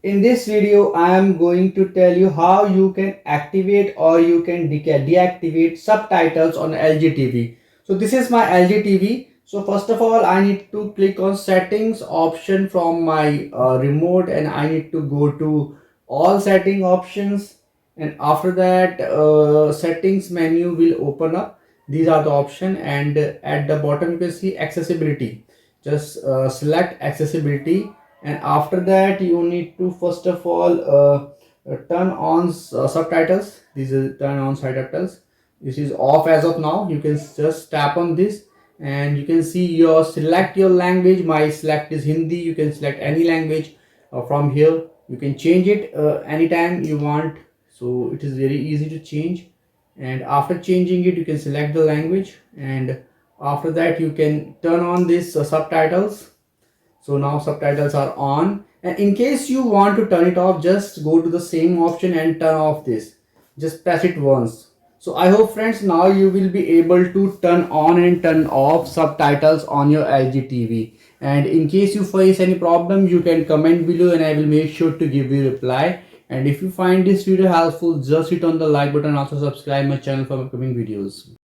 In this video I am going to tell you how you can activate or you can deactivate subtitles on LG TV. So this is my LG TV. So first of all I need to click on settings option from my remote, and I need to go to all setting options, and after that settings menu will open up. These are the option, and at the bottom you can see accessibility. Just select accessibility, and after that you need to first of all turn on subtitles. This is turn on subtitles. This is off as of now. You can just tap on this and you can see your select your language. My select is Hindi. You can select any language from here. You can change it anytime you want, so it is very easy to change. And after changing it you can select the language, and after that you can turn on this subtitles. So now subtitles are on, and in case you want to turn it off, just go to the same option and turn off this. Just press it once. So I hope friends now you will be able to turn on and turn off subtitles on your LG TV. And in case you face any problem, you can comment below and I will make sure to give you reply. And if you find this video helpful, just hit on the like button and also subscribe my channel for upcoming videos.